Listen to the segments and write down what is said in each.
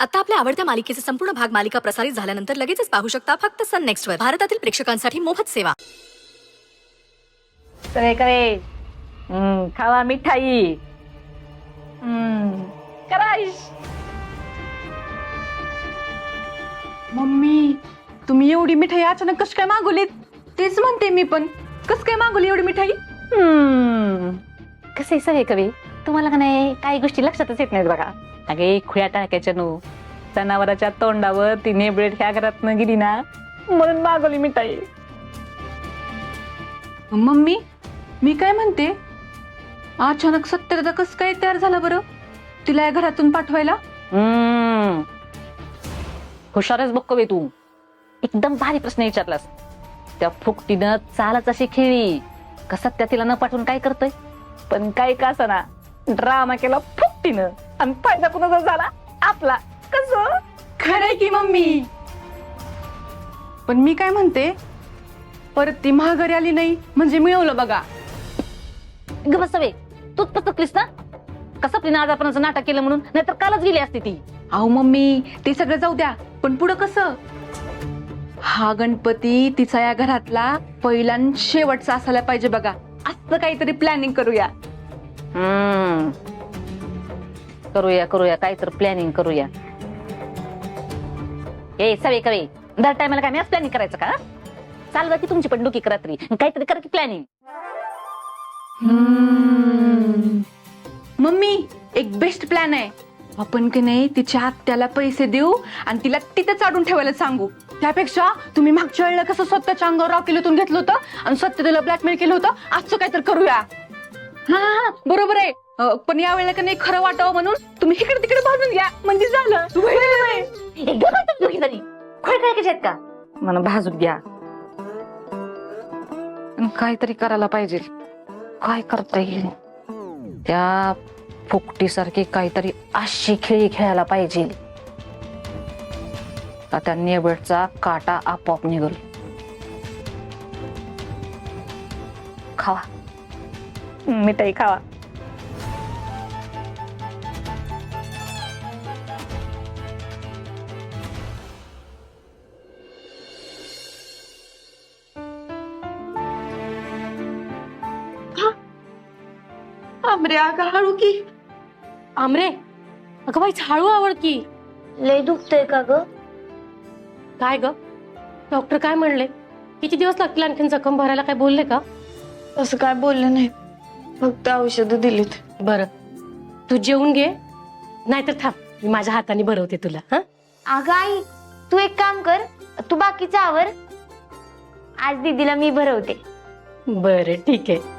आता आपल्या आवडत्या मालिकेचे संपूर्ण भाग मालिका प्रसारित झाल्यानंतर लगेचच पाहू शकता फक्त सन नेक्स्ट वर. भारतातील प्रेक्षकांसाठी मोफत सेवा. करे करे खावा मिठाई. करायश. मम्मी, तुम्ही एवढी मिठाई अचानक कस काय मागवलीत? तेच म्हणते मी पण, कस काय मागवली एवढी मिठाई? कसे सगळे कवी तुम्हाला का नाही काही गोष्टी लक्षातच येत नाहीत बघा. अगे खुया टाकायच्या नो जनावराच्या तोंडावर ती नेबळेट ह्या घरात न गेली ना म्हणून मागवली मिठाई. मम्मी, मी काय म्हणते, अचानक सत्तरदा कस काय तयार झाला बरं तिला या घरातून पाठवायला? हुशारच बघ कवी तू, एकदम भारी प्रश्न विचारलास. त्या फुकटीनं चालच अशी खेळी कसा त्या तिला न पाठवून काय करतोय, पण काय का ना ड्रामा केला फुकटीनं आणि फायदा कुणाचा झाला आपला. कसं खरंय की मम्मी, पण मी काय म्हणते, परत ती महागारी आली नाही म्हणजे मिळवलं बघा. ग बसवे तूच पचकलीस ना कसं आपली नादापणाचं नाटक केलं म्हणून, नाहीतर कालच गेली असती ती. अहो मम्मी, ते सगळं जाऊ द्या, पण पुढं कसं? हा गणपती तिचा या घरातला पहिला आणि शेवटचा असायला पाहिजे बघा. असं काहीतरी प्लॅनिंग करूया. करूया करूया काहीतरी प्लॅनिंग करूया. ए सवे कवे दर टायमाला काय मी प्लॅनिंग करायचं का? चालवा की तुमची पण डोकी रात्री काहीतरी करा की प्लॅनिंग. मम्मी, एक बेस्ट प्लॅन आहे. आपण की नाही तिच्या आत्याला पैसे देऊ आणि तिला तिथं चाडून ठेवायला सांगू. त्यापेक्षा तुम्ही मागच्या वेळेला कसं स्वतःच्या अंगावर रॉकेलतून घेतलं होतं आणि स्वतः तिला ब्लॅकमेल केलं होतं, असं काहीतरी करूया. हा बरोबर आहे. पण या वेळेला की नाही खरं वाटावं म्हणून तुम्ही इकडे तिकडे भाजून घ्या म्हणजे झालं. का मला भाजून घ्या. काहीतरी करायला पाहिजे. काय करता येईल त्या फुकटीसारखी काहीतरी अशी खेळी खेळायला पाहिजे त्या नेबळचा काटा आपोआप निघल. खावा मिठाई खावा. आमरे अगं हळू की. आमरे अगं बाई हळू आवड की. लय दुखतंय का ग? काय ग डॉक्टर काय म्हणले? किती दिवस लागतील आणखीन जखम भरायला, काय बोलले का? असं काय बोलले नाही, फक्त औषधं दिलीत. बरं तू जेवून घे, नाहीतर थांब मी माझ्या हाताने भरवते तुला. हा अगं आई, तू एक काम कर, तू बाकीचं आवर, आज दीदीला मी भरवते. बरं ठीक आहे.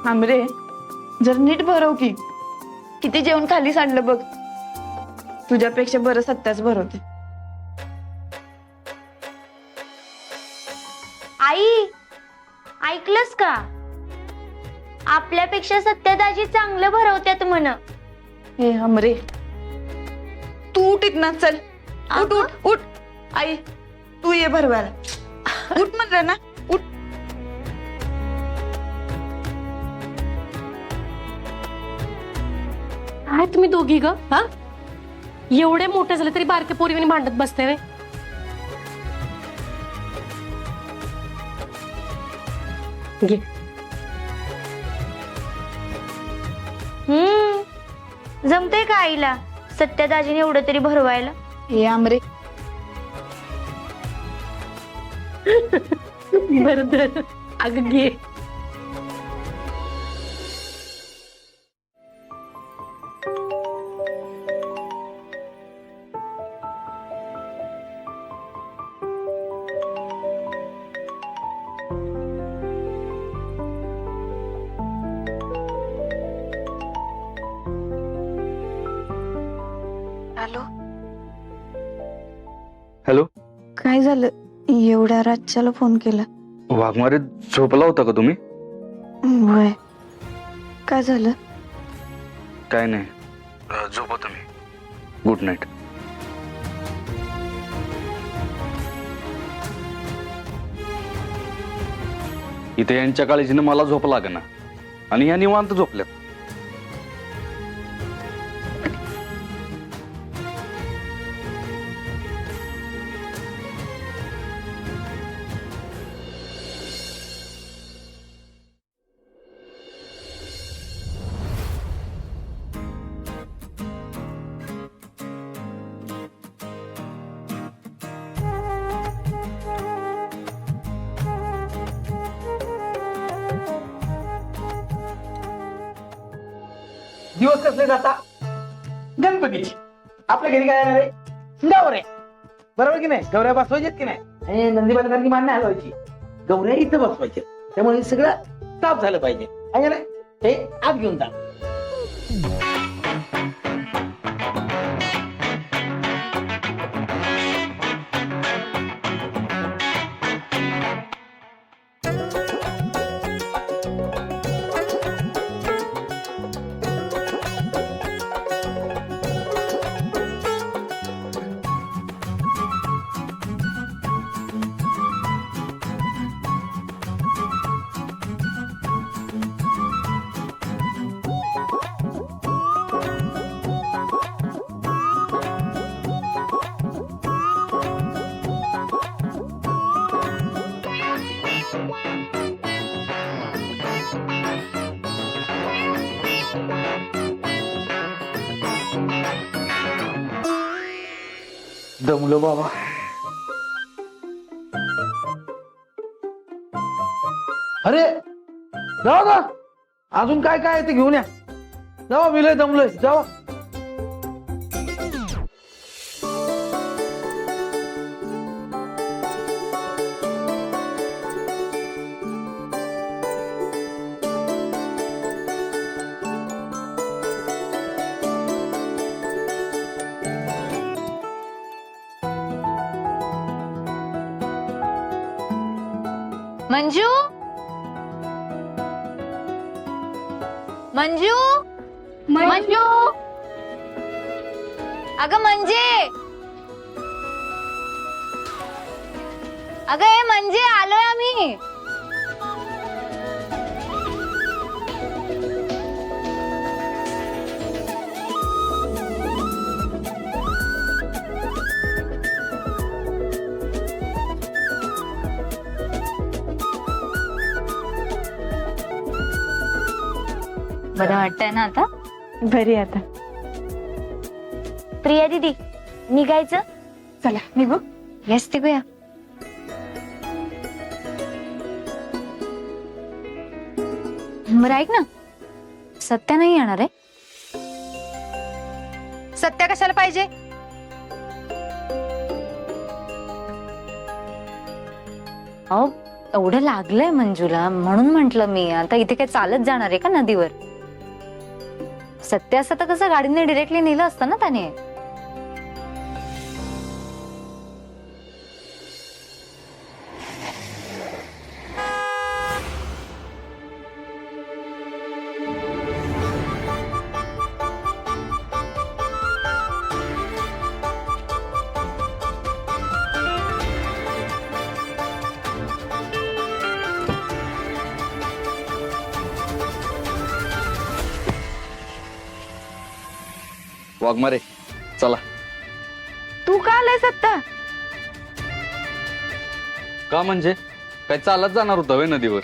आमरे जर नीट भरव की, किती जेवण खाली सांडलं बघ. तुझ्यापेक्षा बरं सत्याच भरवते. आई ऐकलंस का? आपल्यापेक्षा सत्यादाजी चांगलं भरवत्यात म्हण. हे हमरे, तू उठ ना, चल उठ उठ उठ. आई तू ये भरवायला. उठ म्हणलं ना, उठ. काय तुम्ही दोघी ग? हा एवढे मोठे झाले तरी बारके पोरीवानी भांडत बसते रे. घे. जमतंय का आईला सत्यादाजीने एवढं तरी भरवायला? हे आमरे, बरं अगं घे. हॅलो. हॅलो. काय झालं एवढ्या रातच्याला फोन केला? वाघमारीत झोपला होता का तुम्ही? होय. काय झालं? काय नाही, झोपा तुम्ही. Good night. इथे यांच्या काळजीनं मला झोप लागना आणि या निवांत झोपल्यात. दिवस कसले जाता गणपतीची. आपल्या घरी काय येणार आहे? गौऱ्या. बरोबर की नाही? गौऱ्या बसवायच्यात की नाही? आणि नंदीबाईसारखी मान नाही हलवायची, गौऱ्या इथं बसवायच्या. त्यामुळे हे सगळं साफ झालं पाहिजे. आहे का नाही? हे आत घेऊन जा. दमलो बाबा. अरे जावा ना, अजून काय काय आहे ते घेऊन या. जावा, मी लय दमलोय. जावा. मंजू, मंजू, मंजू, अगं म्हणजे, अगं हे म्हणजे आलोय आम्ही. बरं वाटतंय ना आता? बरी आता. प्रिया दीदी, निघायचं? चला निघू. येस निघूया. बरं ऐक ना, सत्या नाही येणार आहे? सत्या कशाला पाहिजे? अहो एवढं लागलंय मंजूला म्हणून म्हंटल मी. आता इथे काय चालत जाणार आहे का नदीवर? सत्य असं तर कसं गाडीने डिरेक्टली नेलं असतं ना त्याने. वाघमारे चला. तू का आलाय सत्ता? का म्हणजे काय चालत जाणार होता वे नदीवर?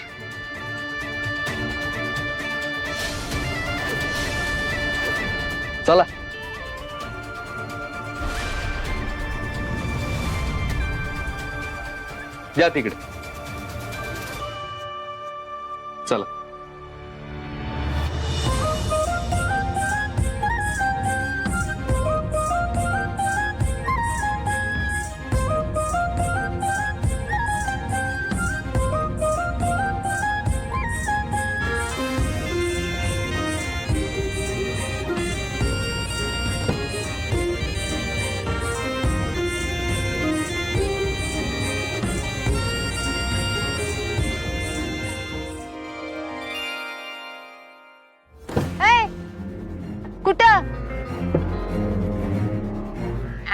चला. या तिकडे. चला. इथं.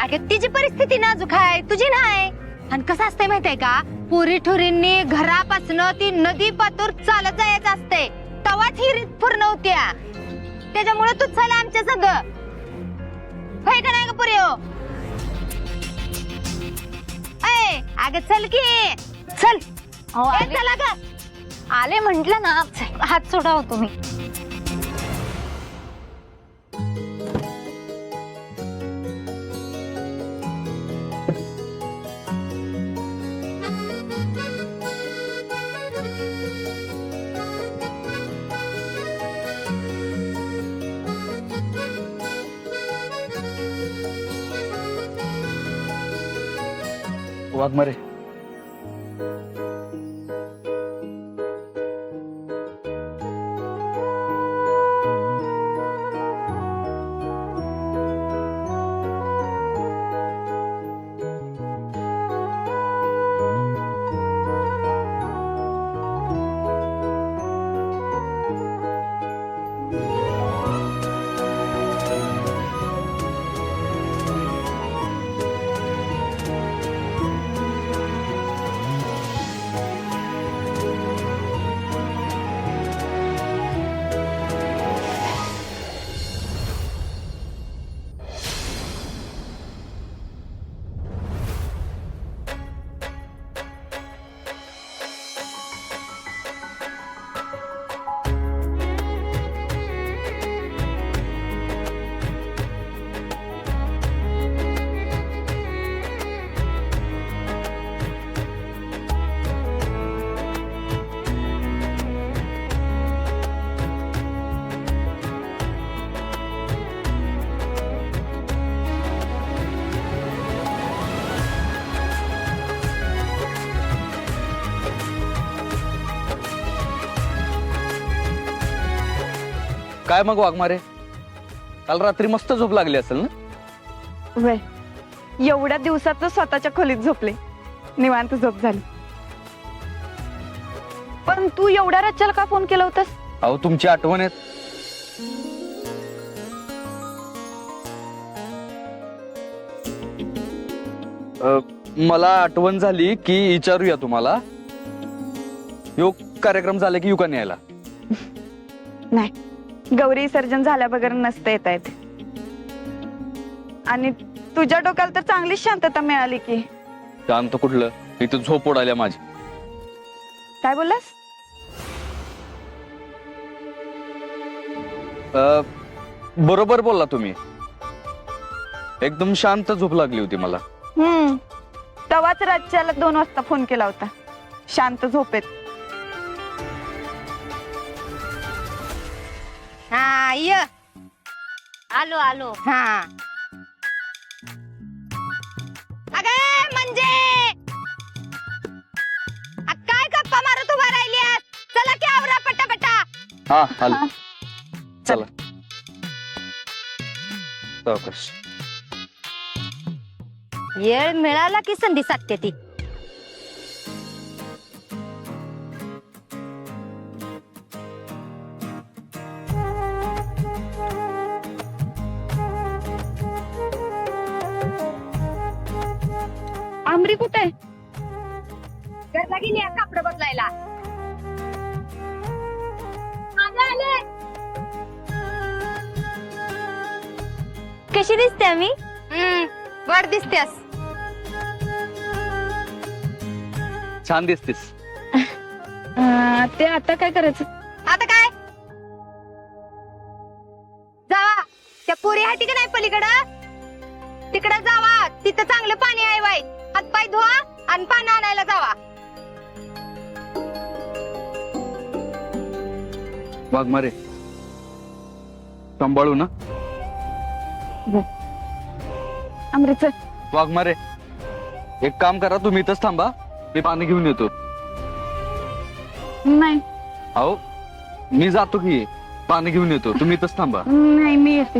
अगं तिची परिस्थिती नाजूक आहे, तुझी नाही. आणि कसं असतंय माहितीये का, पुरी ठुरींनी घरापासून ती नदी पातूर चालत जायचं असते, तवाच ही रीत पूर्ण होत्या. त्याच्यामुळे तू चल आमच्या संग, होय का नाही ग पुरी? हो अगं चल की चल. चला ग, आले म्हंटल ना, हात सोडाव तुम्ही. वाघमारे, काय मग वाघमारे, काल रात्री मस्त झोप लागली असेल ना? वय एवढ्या दिवसात स्वतःच्या खोलीत झोपले, निवांत झोप झाली. पण तू एवढ्या रात्रीला का फोन केला होतास? अहो तुमची आठवण येत. मला आठवण झाली की विचारूया तुम्हाला, यो कार्यक्रम झाला की युका न्यायला. नाही, गौरी विसर्जन झाल्या बगर नसता येता येत. आणि तुझ्या डोक्याला तर चांगलीच शांतता मिळाली की. शांत कुठलं, इथं झोप उडाल्या माझी. काय बोललास? बरोबर बोलला तुम्ही, एकदम शांत झोप लागली होती मला. तवाच रातच्याला 2 वाजता फोन केला होता, शांत झोपेत. हा य आलो आलो. हा अगे म्हणजे काय गप्पा मारत उभा राहिलीस? चला की आवरा पटापटा. हा आलो, चला सावकाश. येळ मिळाला की संधी साधते ती. आमरी कुठे आहे? घरला गेली कापड बदलायला. आले. कशी दिसते आम्ही? वर दिसतेस. छान दिसतीस. ते आता काय करायचं? आता काय, जावा त्या पुरी आहे का नाही पलीकडं, तिकडं जावा. तिथं चांगलं पाणी आहे बाई, हातपाय धुवा आणि पाणी आणायला जावा. वाघमारे, सांभाळू ना. अमृत वाघमारे, एक काम करा, तुम्ही इथंच थांबा, मी पाणी घेऊन येतो. नाही अहो मी जातो की पाणी घेऊन येतो, तुम्ही इथंच थांबा. नाही, मी येते.